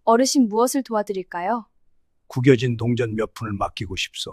어르신 무엇을 도와드릴까요? 구겨진 동전 몇 푼을 맡기고 싶소.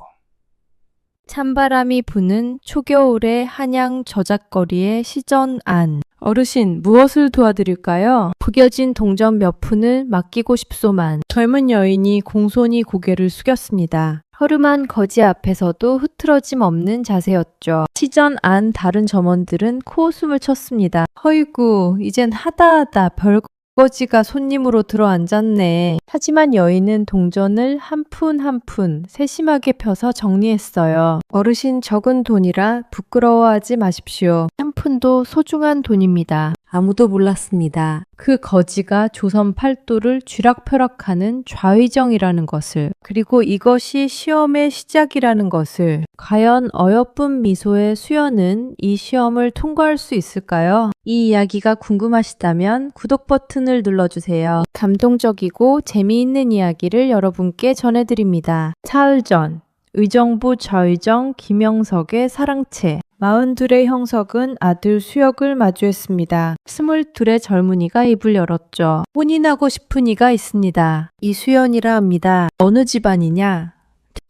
찬바람이 부는 초겨울의 한양 저잣거리의 시전 안. 어르신, 무엇을 도와드릴까요? 구겨진 동전 몇 푼을 맡기고 싶소만. 젊은 여인이 공손히 고개를 숙였습니다. 허름한 거지 앞에서도 흐트러짐 없는 자세였죠. 시전 안 다른 점원들은 코웃음을 쳤습니다. 허이구, 이젠 하다하다 별거지가 손님으로 들어앉았네. 하지만 여인은 동전을 한 푼 한 푼 세심하게 펴서 정리했어요. 어르신, 적은 돈이라 부끄러워하지 마십시오. 한 푼도 소중한 돈입니다. 아무도 몰랐습니다. 그 거지가 조선 팔도를 쥐락펴락하는 좌의정이라는 것을, 그리고 이것이 시험의 시작이라는 것을. 과연 어여쁜 미소의 수연은 이 시험을 통과할 수 있을까요? 이 이야기가 궁금하시다면 구독 버튼을 눌러주세요. 감동적이고 재미있는 이야기를 여러분께 전해드립니다. 사흘 전, 의정부 좌의정 김영석의 사랑채. 42의 형석은 아들 수혁을 마주했습니다. 22의 젊은이가 입을 열었죠. 혼인하고 싶은 이가 있습니다. 이수연이라 합니다. 어느 집안이냐?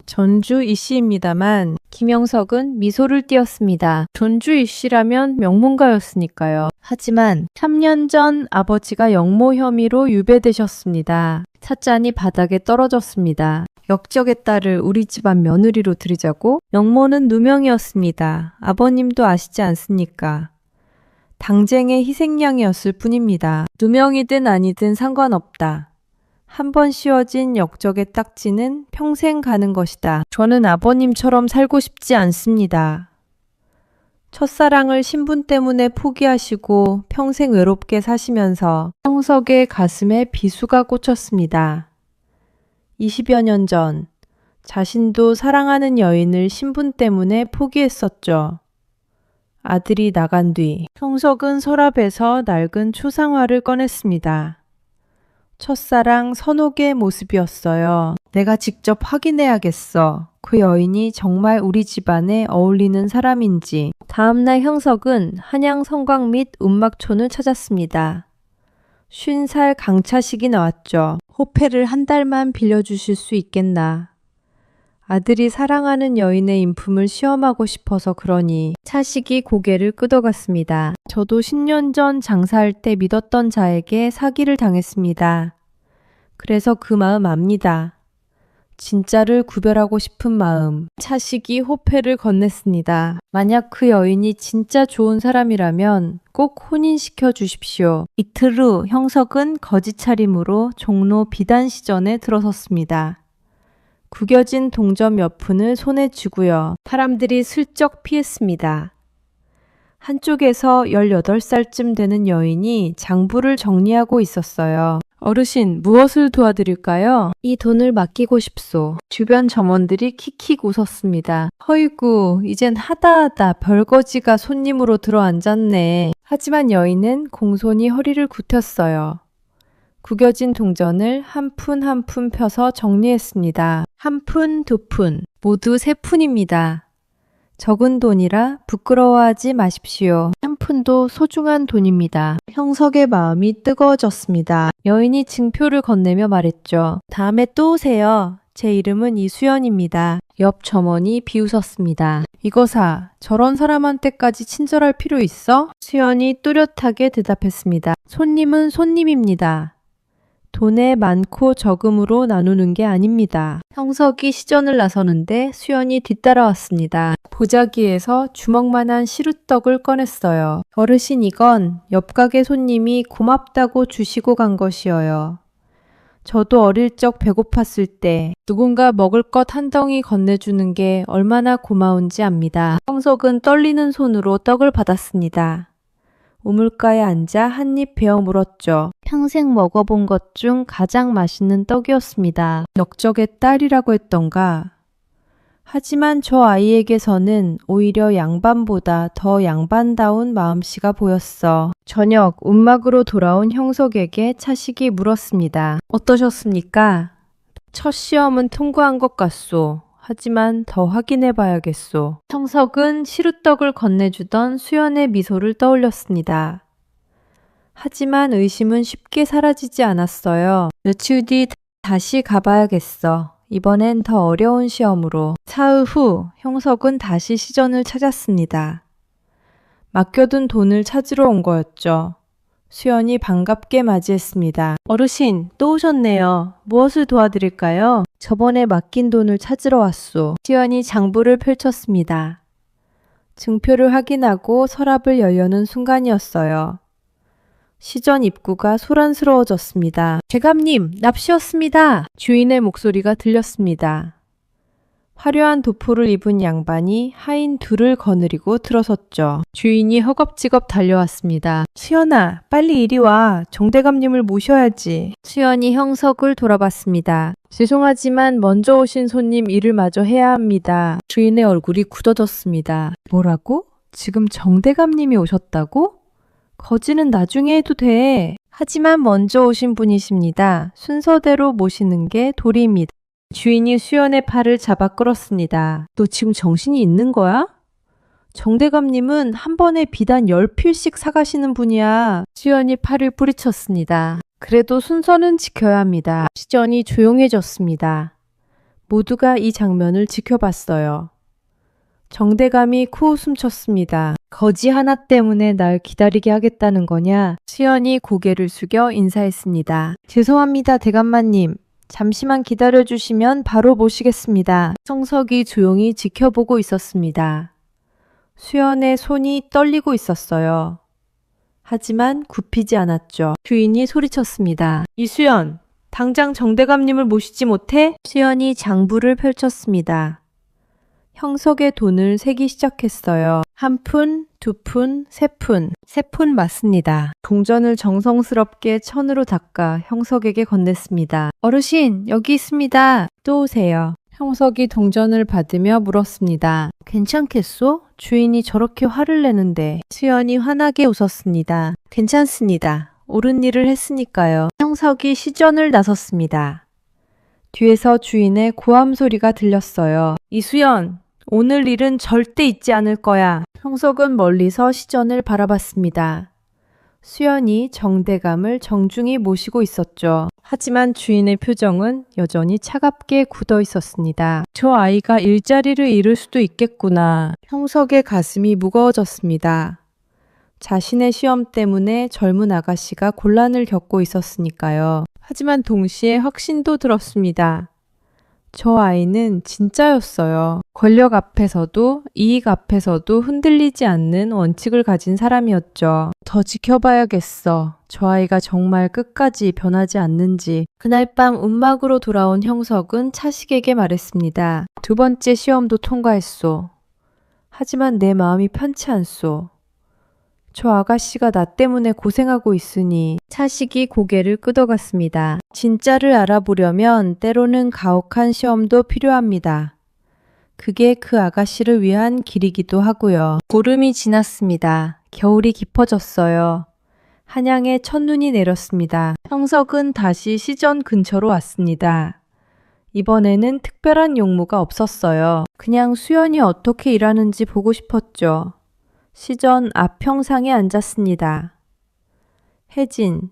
전주 이씨입니다만 김영석은 미소를 띄었습니다. 전주 이씨라면 명문가였으니까요. 하지만 3년 전 아버지가 영모 혐의로 유배되셨습니다. 찻잔이 바닥에 떨어졌습니다. 역적의 딸을 우리 집안 며느리로 들이자고? 영모는 누명이었습니다. 아버님도 아시지 않습니까? 당쟁의 희생양이었을 뿐입니다. 누명이든 아니든 상관없다. 한 번 씌워진 역적의 딱지는 평생 가는 것이다. 저는 아버님처럼 살고 싶지 않습니다. 첫사랑을 신분 때문에 포기하시고 평생 외롭게 사시면서 형석의 가슴에 비수가 꽂혔습니다. 20여 년 전, 자신도 사랑하는 여인을 신분 때문에 포기했었죠. 아들이 나간 뒤, 형석은 서랍에서 낡은 초상화를 꺼냈습니다. 첫사랑 선옥의 모습이었어요. 내가 직접 확인해야겠어. 그 여인이 정말 우리 집안에 어울리는 사람인지. 다음날 형석은 한양 성곽 및 운막촌을 찾았습니다. 50살 강차식이 나왔죠. 호패를 한 달만 빌려주실 수 있겠나. 아들이 사랑하는 여인의 인품을 시험하고 싶어서 그러니. 차식이 고개를 끄덕였습니다. 저도 10년 전 장사할 때 믿었던 자에게 사기를 당했습니다. 그래서 그 마음 압니다. 진짜를 구별하고 싶은 마음. 차식이 호패를 건넸습니다. 만약 그 여인이 진짜 좋은 사람이라면 꼭 혼인시켜 주십시오. 이틀 후 형석은 거짓 차림으로 종로 비단시전에 들어섰습니다. 구겨진 동전 몇 푼을 손에 쥐고요. 사람들이 슬쩍 피했습니다. 한쪽에서 18살쯤 되는 여인이 장부를 정리하고 있었어요. 어르신, 무엇을 도와드릴까요? 이 돈을 맡기고 싶소. 주변 점원들이 킥킥 웃었습니다. 허이구, 이젠 하다하다 별거지가 손님으로 들어앉았네. 하지만 여인은 공손히 허리를 굽혔어요. 구겨진 동전을 한 푼 한 푼 펴서 정리했습니다. 한 푼, 두 푼, 모두 3푼입니다. 적은 돈이라 부끄러워하지 마십시오. 한 푼도 소중한 돈입니다. 형석의 마음이 뜨거워졌습니다. 여인이 증표를 건네며 말했죠. 다음에 또 오세요. 제 이름은 이수연입니다. 옆 점원이 비웃었습니다. 이거사, 저런 사람한테까지 친절할 필요 있어? 수연이 뚜렷하게 대답했습니다. 손님은 손님입니다. 돈의 많고 적음으로 나누는 게 아닙니다. 형석이 시전을 나서는데 수연이 뒤따라왔습니다. 보자기에서 주먹만한 시루떡을 꺼냈어요. 어르신, 이건 옆 가게 손님이 고맙다고 주시고 간 것이어요. 저도 어릴 적 배고팠을 때 누군가 먹을 것 한 덩이 건네주는 게 얼마나 고마운지 압니다. 형석은 떨리는 손으로 떡을 받았습니다. 우물가에 앉아 한 입 베어 물었죠. 평생 먹어본 것 중 가장 맛있는 떡이었습니다. 역적의 딸이라고 했던가. 하지만 저 아이에게서는 오히려 양반보다 더 양반다운 마음씨가 보였어. 저녁 운막으로 돌아온 형석에게 차식이 물었습니다. 어떠셨습니까? 첫 시험은 통과한 것 같소. 하지만 더 확인해 봐야겠소. 형석은 시루떡을 건네주던 수연의 미소를 떠올렸습니다. 하지만 의심은 쉽게 사라지지 않았어요. 며칠 뒤 다시 가봐야겠어. 이번엔 더 어려운 시험으로. 사흘 후 형석은 다시 시전을 찾았습니다. 맡겨둔 돈을 찾으러 온 거였죠. 수연이 반갑게 맞이했습니다. 어르신, 또 오셨네요. 무엇을 도와드릴까요? 저번에 맡긴 돈을 찾으러 왔소. 수연이 장부를 펼쳤습니다. 증표를 확인하고 서랍을 열려는 순간이었어요. 시전 입구가 소란스러워졌습니다. 대감님, 납시였습니다. 주인의 목소리가 들렸습니다. 화려한 도포를 입은 양반이 하인 둘을 거느리고 들어섰죠. 주인이 허겁지겁 달려왔습니다. 수연아, 빨리 이리 와. 정대감님을 모셔야지. 수연이 형석을 돌아봤습니다. 죄송하지만 먼저 오신 손님 일을 마저 해야 합니다. 주인의 얼굴이 굳어졌습니다. 뭐라고? 지금 정대감님이 오셨다고? 거지는 나중에 해도 돼. 하지만 먼저 오신 분이십니다. 순서대로 모시는 게 도리입니다. 주인이 수연의 팔을 잡아 끌었습니다. 너 지금 정신이 있는 거야? 정대감님은 한 번에 비단 10필씩 사가시는 분이야. 수연이 팔을 뿌리쳤습니다. 그래도 순서는 지켜야 합니다. 시전이 조용해졌습니다. 모두가 이 장면을 지켜봤어요. 정대감이 코웃음 쳤습니다. 거지 하나 때문에 날 기다리게 하겠다는 거냐? 수연이 고개를 숙여 인사했습니다. 죄송합니다, 대감마님. 잠시만 기다려주시면 바로 모시겠습니다. 형석이 조용히 지켜보고 있었습니다. 수연의 손이 떨리고 있었어요. 하지만 굽히지 않았죠. 주인이 소리쳤습니다. 이수연, 당장 정대감님을 모시지 못해? 수연이 장부를 펼쳤습니다. 형석의 돈을 세기 시작했어요. 1푼, 2푼, 3푼. 3푼 맞습니다. 동전을 정성스럽게 천으로 닦아 형석에게 건넸습니다. 어르신, 여기 있습니다. 또 오세요. 형석이 동전을 받으며 물었습니다. 괜찮겠소? 주인이 저렇게 화를 내는데. 수연이 환하게 웃었습니다. 괜찮습니다. 옳은 일을 했으니까요. 형석이 시전을 나섰습니다. 뒤에서 주인의 고함 소리가 들렸어요. 이수연, 오늘 일은 절대 잊지 않을 거야. 형석은 멀리서 시전을 바라봤습니다. 수연이 정대감을 정중히 모시고 있었죠. 하지만 주인의 표정은 여전히 차갑게 굳어 있었습니다. 저 아이가 일자리를 잃을 수도 있겠구나. 형석의 가슴이 무거워졌습니다. 자신의 시험 때문에 젊은 아가씨가 곤란을 겪고 있었으니까요. 하지만 동시에 확신도 들었습니다. 저 아이는 진짜였어요. 권력 앞에서도 이익 앞에서도 흔들리지 않는 원칙을 가진 사람이었죠. 더 지켜봐야겠어. 저 아이가 정말 끝까지 변하지 않는지. 그날 밤 움막으로 돌아온 형석은 차식에게 말했습니다. 2번째 시험도 통과했소. 하지만 내 마음이 편치 않소. 저 아가씨가 나 때문에 고생하고 있으니. 차식이 고개를 끄덕였습니다. 진짜를 알아보려면 때로는 가혹한 시험도 필요합니다. 그게 그 아가씨를 위한 길이기도 하고요. 보름이 지났습니다. 겨울이 깊어졌어요. 한양에 첫눈이 내렸습니다. 형석은 다시 시전 근처로 왔습니다. 이번에는 특별한 용무가 없었어요. 그냥 수연이 어떻게 일하는지 보고 싶었죠. 시전 앞 평상에 앉았습니다. 혜진,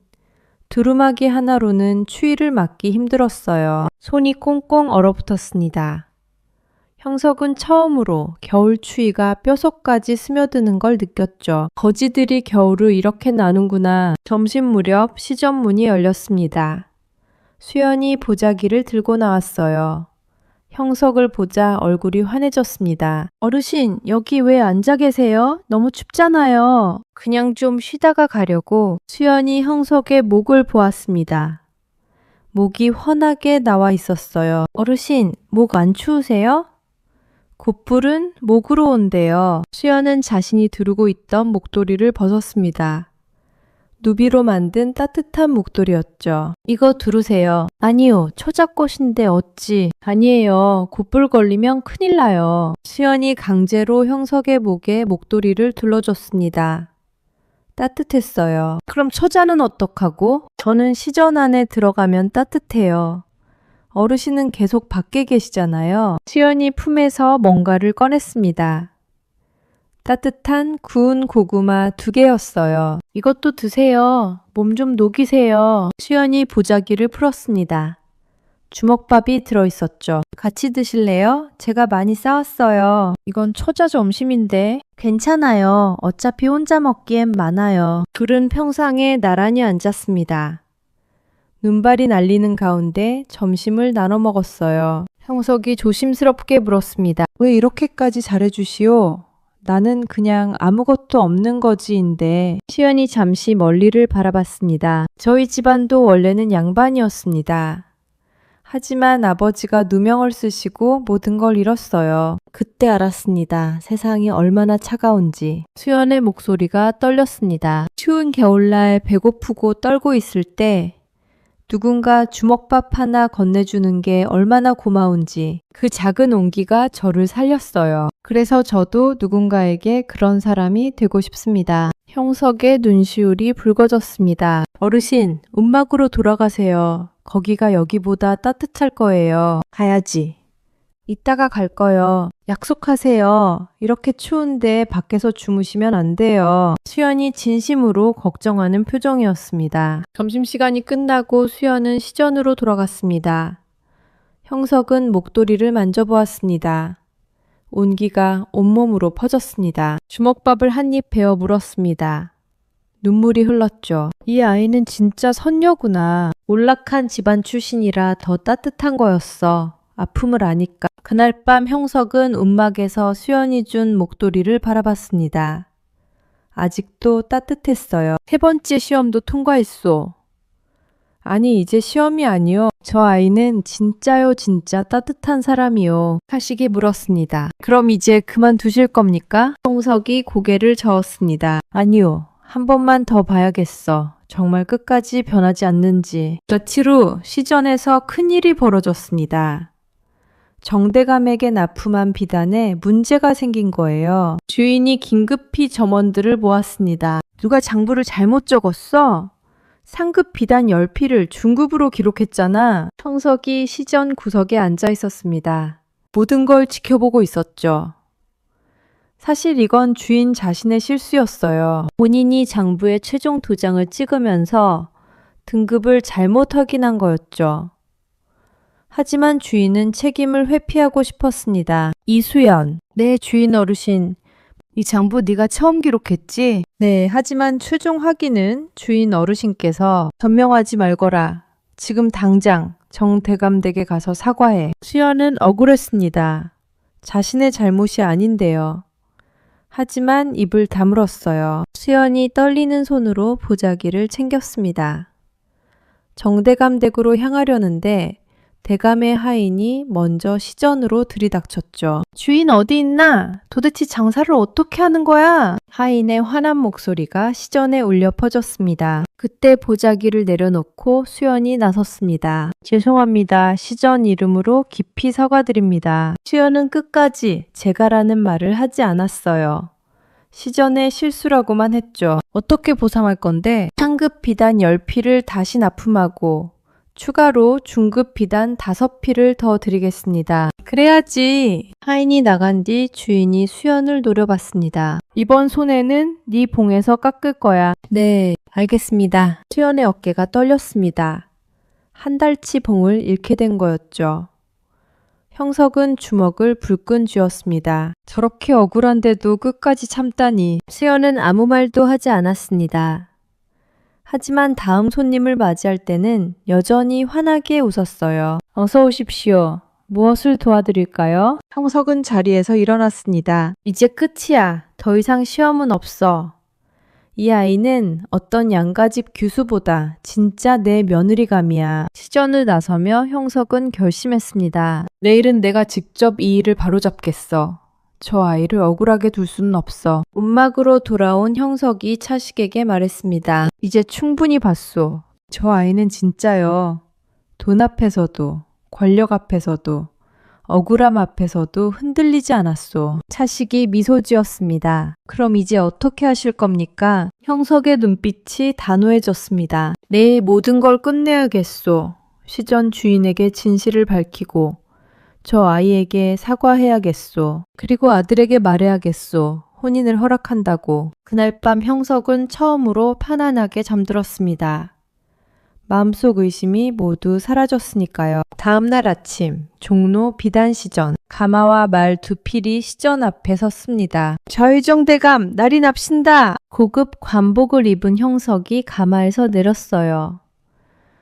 두루마기 하나로는 추위를 막기 힘들었어요. 손이 꽁꽁 얼어붙었습니다. 형석은 처음으로 겨울 추위가 뼛속까지 스며드는 걸 느꼈죠. 거지들이 겨울을 이렇게 나는구나. 점심 무렵 시전 문이 열렸습니다. 수연이 보자기를 들고 나왔어요. 형석을 보자 얼굴이 환해졌습니다. 어르신, 여기 왜 앉아 계세요? 너무 춥잖아요. 그냥 좀 쉬다가 가려고. 수연이 형석의 목을 보았습니다. 목이 훤하게 나와 있었어요. 어르신, 목 안 추우세요? 곧불은 목으로 온대요. 수연은 자신이 두르고 있던 목도리를 벗었습니다. 누비로 만든 따뜻한 목도리였죠. 이거 두르세요. 아니요, 초작꽃인데 어찌. 아니에요. 곧불 걸리면 큰일 나요. 수연이 강제로 형석의 목에 목도리를 둘러줬습니다. 따뜻했어요. 그럼 처자는 어떡하고? 저는 시전 안에 들어가면 따뜻해요. 어르신은 계속 밖에 계시잖아요. 수연이 품에서 뭔가를 꺼냈습니다. 따뜻한 구운 고구마 2개였어요. 이것도 드세요. 몸 좀 녹이세요. 수연이 보자기를 풀었습니다. 주먹밥이 들어있었죠. 같이 드실래요? 제가 많이 싸왔어요. 이건 초짜 점심인데. 괜찮아요. 어차피 혼자 먹기엔 많아요. 둘은 평상에 나란히 앉았습니다. 눈발이 날리는 가운데 점심을 나눠 먹었어요. 형석이 조심스럽게 물었습니다. 왜 이렇게까지 잘해주시오? 나는 그냥 아무것도 없는 거지인데. 수연이 잠시 멀리를 바라봤습니다. 저희 집안도 원래는 양반이었습니다. 하지만 아버지가 누명을 쓰시고 모든 걸 잃었어요. 그때 알았습니다. 세상이 얼마나 차가운지. 수연의 목소리가 떨렸습니다. 추운 겨울날 배고프고 떨고 있을 때 누군가 주먹밥 하나 건네주는 게 얼마나 고마운지 그 작은 온기가 저를 살렸어요. 그래서 저도 누군가에게 그런 사람이 되고 싶습니다. 형석의 눈시울이 붉어졌습니다. 어르신, 움막으로 돌아가세요. 거기가 여기보다 따뜻할 거예요. 가야지. 이따가 갈 거요. 약속하세요. 이렇게 추운데 밖에서 주무시면 안 돼요. 수연이 진심으로 걱정하는 표정이었습니다. 점심시간이 끝나고 수연은 시전으로 돌아갔습니다. 형석은 목도리를 만져보았습니다. 온기가 온몸으로 퍼졌습니다. 주먹밥을 한 입 베어 물었습니다. 눈물이 흘렀죠. 이 아이는 진짜 선녀구나. 몰락한 집안 출신이라 더 따뜻한 거였어. 아픔을 아니까. 그날 밤 형석은 움막에서 수연이 준 목도리를 바라봤습니다. 아직도 따뜻했어요. 3번째 시험도 통과했소. 아니 이제 시험이 아니요. 저 아이는 진짜요 진짜 따뜻한 사람이요. 하식이 물었습니다. 그럼 이제 그만두실 겁니까? 형석이 고개를 저었습니다. 아니요. 한 번만 더 봐야겠어. 정말 끝까지 변하지 않는지. 며칠 후 시전에서 큰일이 벌어졌습니다. 정대감에게 납품한 비단에 문제가 생긴 거예요. 주인이 긴급히 점원들을 모았습니다. 누가 장부를 잘못 적었어? 상급 비단 10피를 중급으로 기록했잖아. 형석이 시전 구석에 앉아 있었습니다. 모든 걸 지켜보고 있었죠. 사실 이건 주인 자신의 실수였어요. 본인이 장부에 최종 도장을 찍으면서 등급을 잘못 확인한 거였죠. 하지만 주인은 책임을 회피하고 싶었습니다. 이수연, 네 주인 어르신. 이 장부 네가 처음 기록했지? 네, 하지만 최종 확인은 주인 어르신께서 변명하지 말거라. 지금 당장 정대감 댁에 가서 사과해. 수연은 억울했습니다. 자신의 잘못이 아닌데요. 하지만 입을 다물었어요. 수연이 떨리는 손으로 보자기를 챙겼습니다. 정대감 댁으로 향하려는데 대감의 하인이 먼저 시전으로 들이닥쳤죠. 주인 어디 있나? 도대체 장사를 어떻게 하는 거야? 하인의 화난 목소리가 시전에 울려 퍼졌습니다. 그때 보자기를 내려놓고 수연이 나섰습니다. 죄송합니다. 시전 이름으로 깊이 사과드립니다. 수연은 끝까지 제가라는 말을 하지 않았어요. 시전의 실수라고만 했죠. 어떻게 보상할 건데? 상급 비단 10피를 다시 납품하고 추가로 중급 비단 5피를 더 드리겠습니다. 그래야지. 하인이 나간 뒤 주인이 수연을 노려봤습니다. 이번 손해는 네 봉에서 깎을 거야. 네, 알겠습니다. 수연의 어깨가 떨렸습니다. 한 달치 봉을 잃게 된 거였죠. 형석은 주먹을 불끈 쥐었습니다. 저렇게 억울한데도 끝까지 참다니. 수연은 아무 말도 하지 않았습니다. 하지만 다음 손님을 맞이할 때는 여전히 환하게 웃었어요. 어서 오십시오. 무엇을 도와드릴까요? 형석은 자리에서 일어났습니다. 이제 끝이야. 더 이상 시험은 없어. 이 아이는 어떤 양가집 규수보다 진짜 내 며느리감이야. 시전을 나서며 형석은 결심했습니다. 내일은 내가 직접 이 일을 바로잡겠어. 저 아이를 억울하게 둘 수는 없어. 움막으로 돌아온 형석이 차식에게 말했습니다. 이제 충분히 봤소. 저 아이는 진짜요. 돈 앞에서도 권력 앞에서도 억울함 앞에서도 흔들리지 않았소. 차식이 미소 지었습니다. 그럼 이제 어떻게 하실 겁니까? 형석의 눈빛이 단호해졌습니다. 내일 모든 걸 끝내야겠소. 시전 주인에게 진실을 밝히고 저 아이에게 사과해야겠소. 그리고 아들에게 말해야겠소. 혼인을 허락한다고. 그날 밤 형석은 처음으로 편안하게 잠들었습니다. 마음속 의심이 모두 사라졌으니까요. 다음 날 아침, 종로 비단시전, 가마와 말 두 필이 시전 앞에 섰습니다. 좌의정대감, 날이 납신다! 고급 관복을 입은 형석이 가마에서 내렸어요.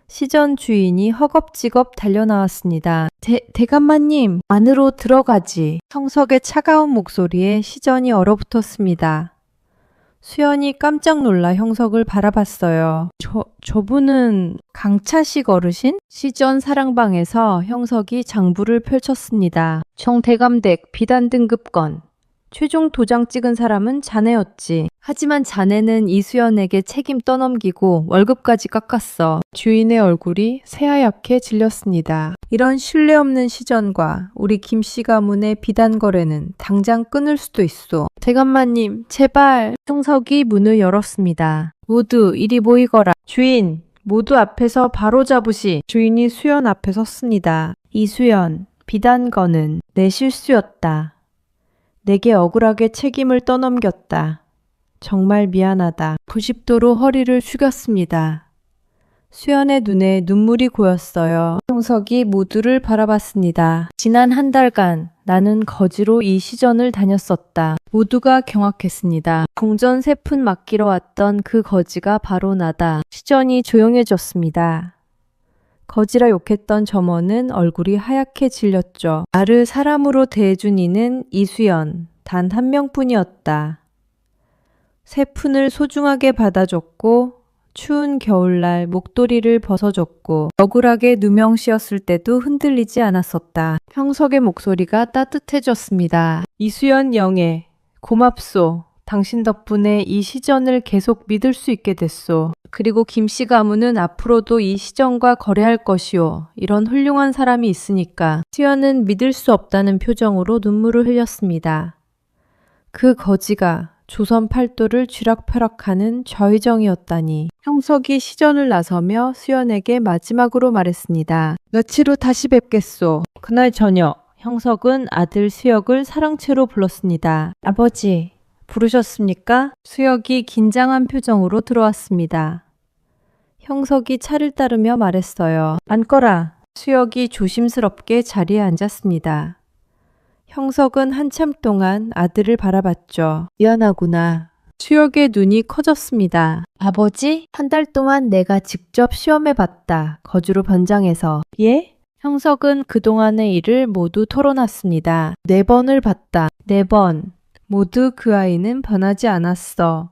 시전 주인이 허겁지겁 달려나왔습니다. 대감마님, 안으로 들어가지. 형석의 차가운 목소리에 시전이 얼어붙었습니다. 수연이 깜짝 놀라 형석을 바라봤어요. 저분은 강차식 어르신? 시전 사랑방에서 형석이 장부를 펼쳤습니다. 정대감댁 비단 등급건. 최종 도장 찍은 사람은 자네였지. 하지만 자네는 이수연에게 책임 떠넘기고 월급까지 깎았어. 주인의 얼굴이 새하얗게 질렸습니다. 이런 신뢰 없는 시전과 우리 김씨 가문의 비단 거래는 당장 끊을 수도 있어. 대감마님, 제발. 형석이 문을 열었습니다. 모두 이리 모이거라. 주인, 모두 앞에서 바로 잡으시. 주인이 수연 앞에 섰습니다. 이수연, 비단 거는 내 실수였다. 내게 억울하게 책임을 떠넘겼다. 정말 미안하다. 90도로 허리를 숙였습니다. 수연의 눈에 눈물이 고였어요. 형석이 모두를 바라봤습니다. 지난 한 달간 나는 거지로 이 시전을 다녔었다. 모두가 경악했습니다. 동전 3푼 맡기러 왔던 그 거지가 바로 나다. 시전이 조용해졌습니다. 거지라 욕했던 점원은 얼굴이 하얗게 질렸죠. 나를 사람으로 대해준 이는 이수연, 단 한 명뿐이었다. 3푼을 소중하게 받아줬고 추운 겨울날 목도리를 벗어줬고 억울하게 누명 씌었을 때도 흔들리지 않았었다. 형석의 목소리가 따뜻해졌습니다. 이수연 영애, 고맙소. 당신 덕분에 이 시전을 계속 믿을 수 있게 됐소. 그리고 김씨 가문은 앞으로도 이 시전과 거래할 것이오. 이런 훌륭한 사람이 있으니까. 수연은 믿을 수 없다는 표정으로 눈물을 흘렸습니다. 그 거지가 조선 팔도를 쥐락펴락하는 좌의정이었다니. 형석이 시전을 나서며 수연에게 마지막으로 말했습니다. 며칠 후 다시 뵙겠소. 그날 저녁 형석은 아들 수혁을 사랑채로 불렀습니다. 아버지, 부르셨습니까? 수혁이 긴장한 표정으로 들어왔습니다. 형석이 차를 따르며 말했어요. 앉거라. 수혁이 조심스럽게 자리에 앉았습니다. 형석은 한참 동안 아들을 바라봤죠. 미안하구나. 수혁의 눈이 커졌습니다. 아버지, 한 달 동안 내가 직접 시험해봤다. 거주로 변장해서. 예? 형석은 그동안의 일을 모두 털어놨습니다. 4번을 봤다. 4번. 모두 그 아이는 변하지 않았어.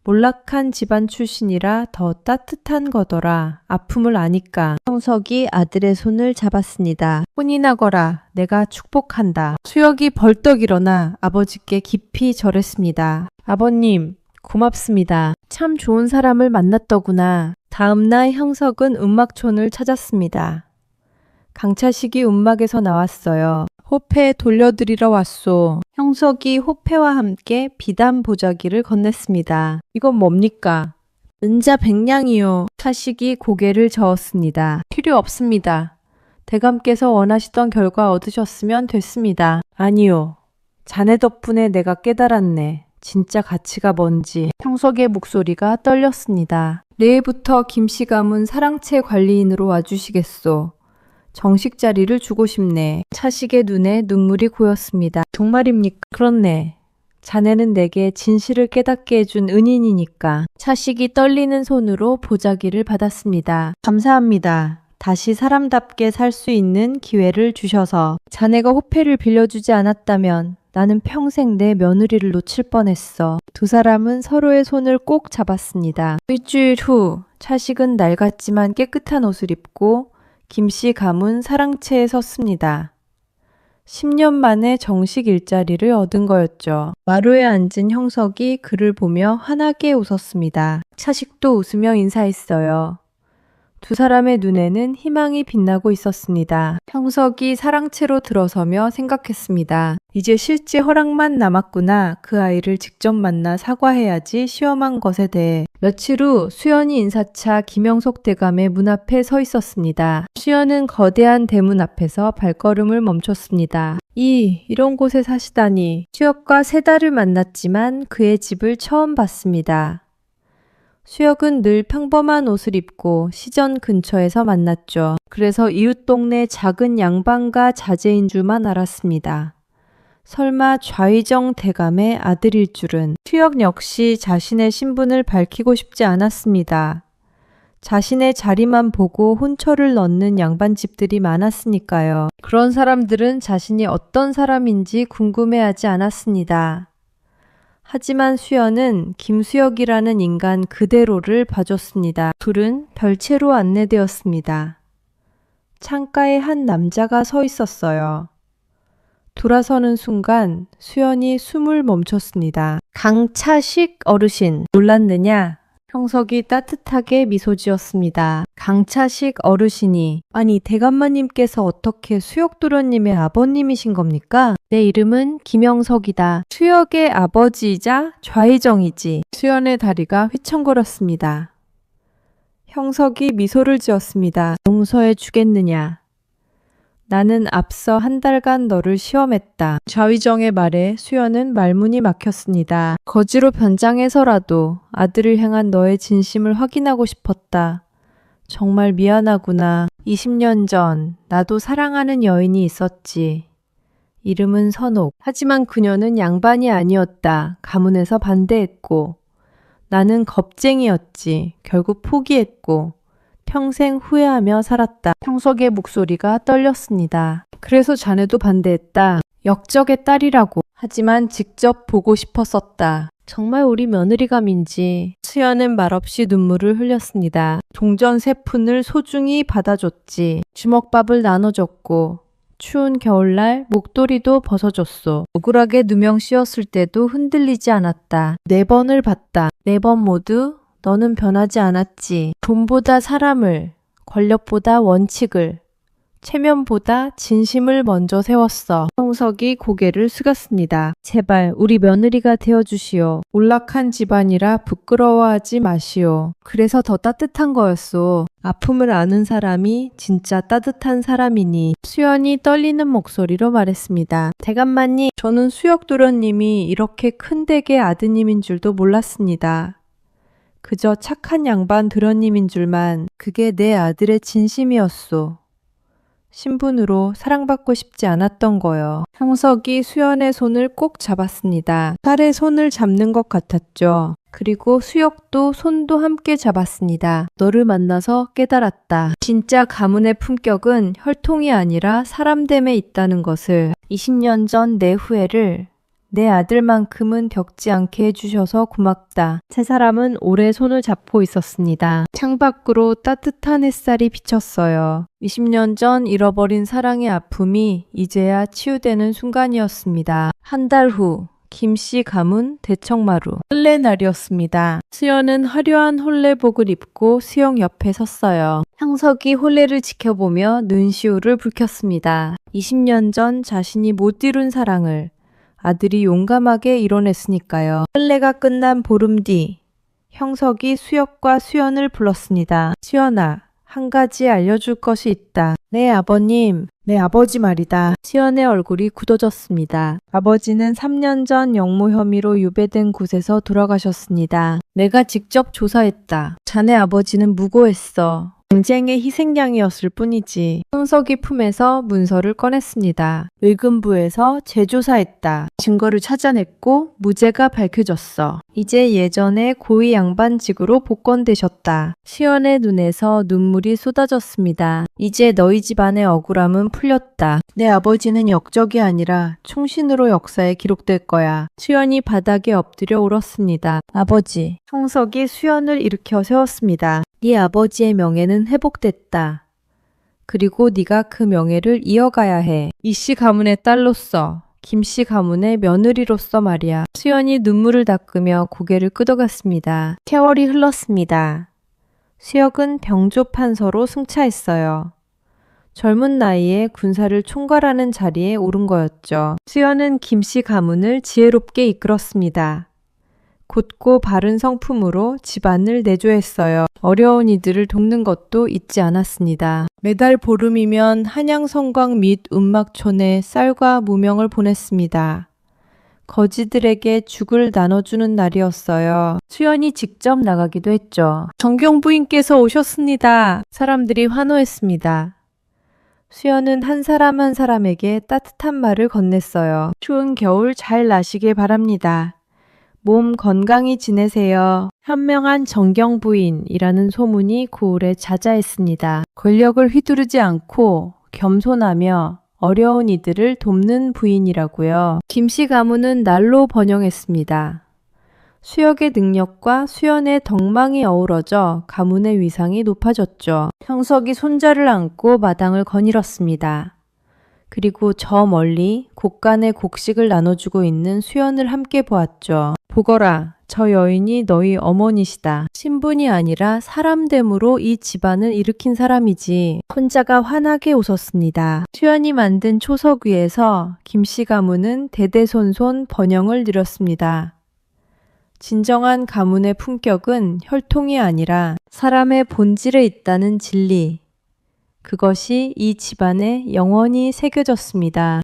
몰락한 집안 출신이라 더 따뜻한 거더라. 아픔을 아니까. 형석이 아들의 손을 잡았습니다. 혼인하거라. 내가 축복한다. 수혁이 벌떡 일어나 아버지께 깊이 절했습니다. 아버님, 고맙습니다. 참 좋은 사람을 만났더구나. 다음날 형석은 음막촌을 찾았습니다. 강차식이 음막에서 나왔어요. 호패 돌려드리러 왔소. 형석이 호패와 함께 비단 보자기를 건넸습니다. 이건 뭡니까? 은자 100냥이요. 차식이 고개를 저었습니다. 필요 없습니다. 대감께서 원하시던 결과 얻으셨으면 됐습니다. 아니요. 자네 덕분에 내가 깨달았네. 진짜 가치가 뭔지. 형석의 목소리가 떨렸습니다. 내일부터 김씨 가문 사랑채 관리인으로 와주시겠소. 정식 자리를 주고 싶네. 차식의 눈에 눈물이 고였습니다. 정말입니까? 그렇네. 자네는 내게 진실을 깨닫게 해준 은인이니까. 차식이 떨리는 손으로 보자기를 받았습니다. 감사합니다. 다시 사람답게 살 수 있는 기회를 주셔서. 자네가 호패를 빌려주지 않았다면 나는 평생 내 며느리를 놓칠 뻔했어. 두 사람은 서로의 손을 꼭 잡았습니다. 일주일 후 차식은 낡았지만 깨끗한 옷을 입고 김씨 가문 사랑채에 섰습니다. 10년 만에 정식 일자리를 얻은 거였죠. 마루에 앉은 형석이 그를 보며 환하게 웃었습니다. 차식도 웃으며 인사했어요. 두 사람의 눈에는 희망이 빛나고 있었습니다. 형석이 사랑채로 들어서며 생각했습니다. 이제 실제 허락만 남았구나. 그 아이를 직접 만나 사과해야지 시험한 것에 대해. 며칠 후 수연이 인사차 김영석 대감의 문 앞에 서 있었습니다. 수연은 거대한 대문 앞에서 발걸음을 멈췄습니다. 이런 곳에 사시다니. 수혁과 세 달을 만났지만 그의 집을 처음 봤습니다. 수혁은 늘 평범한 옷을 입고 시전 근처에서 만났죠. 그래서 이웃 동네 작은 양반가 자제인 줄만 알았습니다. 설마 좌의정 대감의 아들일 줄은. 수혁 역시 자신의 신분을 밝히고 싶지 않았습니다. 자신의 자리만 보고 혼처를 넣는 양반집들이 많았으니까요. 그런 사람들은 자신이 어떤 사람인지 궁금해하지 않았습니다. 하지만 수연은 김수혁이라는 인간 그대로를 봐줬습니다. 둘은 별채로 안내되었습니다. 창가에 한 남자가 서 있었어요. 돌아서는 순간 수연이 숨을 멈췄습니다. 강차식 어르신, 놀랐느냐? 형석이 따뜻하게 미소 지었습니다. 강차식 어르신이, 아니 대감마님께서 어떻게 수혁도련님의 아버님이신 겁니까? 내 이름은 김영석이다. 수혁의 아버지이자 좌의정이지. 수연의 다리가 휘청거렸습니다. 형석이 미소를 지었습니다. 용서해 주겠느냐? 나는 앞서 한 달간 너를 시험했다. 좌의정의 말에 수연은 말문이 막혔습니다. 거지로 변장해서라도 아들을 향한 너의 진심을 확인하고 싶었다. 정말 미안하구나. 20년 전 나도 사랑하는 여인이 있었지. 이름은 선옥. 하지만 그녀는 양반이 아니었다. 가문에서 반대했고 나는 겁쟁이였지. 결국 포기했고 평생 후회하며 살았다. 형석의 목소리가 떨렸습니다. 그래서 자네도 반대했다. 역적의 딸이라고. 하지만 직접 보고 싶었었다. 정말 우리 며느리감인지. 수연은 말없이 눈물을 흘렸습니다. 동전 3푼을 소중히 받아줬지. 주먹밥을 나눠줬고 추운 겨울날 목도리도 벗어줬소. 억울하게 누명 씌었을 때도 흔들리지 않았다. 4번을 봤다. 4번 모두 너는 변하지 않았지. 돈보다 사람을, 권력보다 원칙을, 체면보다 진심을 먼저 세웠어. 형석이 고개를 숙였습니다. 제발 우리 며느리가 되어주시오. 몰락한 집안이라 부끄러워하지 마시오. 그래서 더 따뜻한 거였소. 아픔을 아는 사람이 진짜 따뜻한 사람이니. 수연이 떨리는 목소리로 말했습니다. 대감마님, 저는 수혁도련님이 이렇게 큰 댁의 아드님인 줄도 몰랐습니다. 그저 착한 양반 도련님인 줄만. 그게 내 아들의 진심이었소. 신분으로 사랑받고 싶지 않았던 거요. 형석이 수연의 손을 꼭 잡았습니다. 딸의 손을 잡는 것 같았죠. 그리고 수혁도 손도 함께 잡았습니다. 너를 만나서 깨달았다. 진짜 가문의 품격은 혈통이 아니라 사람됨에 있다는 것을. 20년 전 내 후회를 내 아들만큼은 겪지 않게 해주셔서 고맙다. 세 사람은 오래 손을 잡고 있었습니다. 창밖으로 따뜻한 햇살이 비쳤어요. 20년 전 잃어버린 사랑의 아픔이 이제야 치유되는 순간이었습니다. 한 달 후 김씨 가문 대청마루. 혼례 날이었습니다. 수연은 화려한 혼례복을 입고 수영 옆에 섰어요. 형석이 혼례를 지켜보며 눈시울을 붉혔습니다. 20년 전 자신이 못 이룬 사랑을 아들이 용감하게 이뤄냈으니까요. 혼례가 끝난 보름 뒤 형석이 수혁과 수연을 불렀습니다. 수연아, 한 가지 알려줄 것이 있다. 네, 아버님. 내 아버지 말이다. 수연의 얼굴이 굳어졌습니다. 아버지는 3년 전 영모 혐의로 유배된 곳에서 돌아가셨습니다. 내가 직접 조사했다. 자네 아버지는 무고했어. 경쟁의 희생양이었을 뿐이지. 형석이 품에서 문서를 꺼냈습니다. 의금부에서 재조사했다. 증거를 찾아냈고 무죄가 밝혀졌어. 이제 예전의 고위 양반직으로 복권되셨다. 수연의 눈에서 눈물이 쏟아졌습니다. 이제 너희 집안의 억울함은 풀렸다. 내 아버지는 역적이 아니라 충신으로 역사에 기록될 거야. 수연이 바닥에 엎드려 울었습니다. 아버지. 형석이 수연을 일으켜 세웠습니다. 네 아버지의 명예는 회복됐다. 그리고 네가 그 명예를 이어가야 해. 이씨 가문의 딸로서, 김씨 가문의 며느리로서 말이야. 수연이 눈물을 닦으며 고개를 끄덕였습니다. 세월이 흘렀습니다. 수혁은 병조 판서로 승차했어요. 젊은 나이에 군사를 총괄하는 자리에 오른 거였죠. 수연은 김씨 가문을 지혜롭게 이끌었습니다. 곧고 바른 성품으로 집안을 내조했어요. 어려운 이들을 돕는 것도 잊지 않았습니다. 매달 보름이면 한양성곽 및 운막촌에 쌀과 무명을 보냈습니다. 거지들에게 죽을 나눠주는 날이었어요. 수연이 직접 나가기도 했죠. 정경 부인께서 오셨습니다. 사람들이 환호했습니다. 수연은 한 사람 한 사람에게 따뜻한 말을 건넸어요. 추운 겨울 잘 나시길 바랍니다. 몸 건강히 지내세요. 현명한 정경 부인이라는 소문이 고을에 자자했습니다. 권력을 휘두르지 않고 겸손하며 어려운 이들을 돕는 부인이라고요. 김씨 가문은 날로 번영했습니다. 수역의 능력과 수연의 덕망이 어우러져 가문의 위상이 높아졌죠. 형석이 손자를 안고 마당을 거닐었습니다. 그리고 저 멀리 곡간의 곡식을 나눠주고 있는 수연을 함께 보았죠. 보거라, 저 여인이 너희 어머니시다. 신분이 아니라 사람됨으로 이 집안을 일으킨 사람이지. 손자가 환하게 웃었습니다. 수연이 만든 초석 위에서 김씨 가문은 대대손손 번영을 누렸습니다. 진정한 가문의 품격은 혈통이 아니라 사람의 본질에 있다는 진리. 그것이 이 집안에 영원히 새겨졌습니다.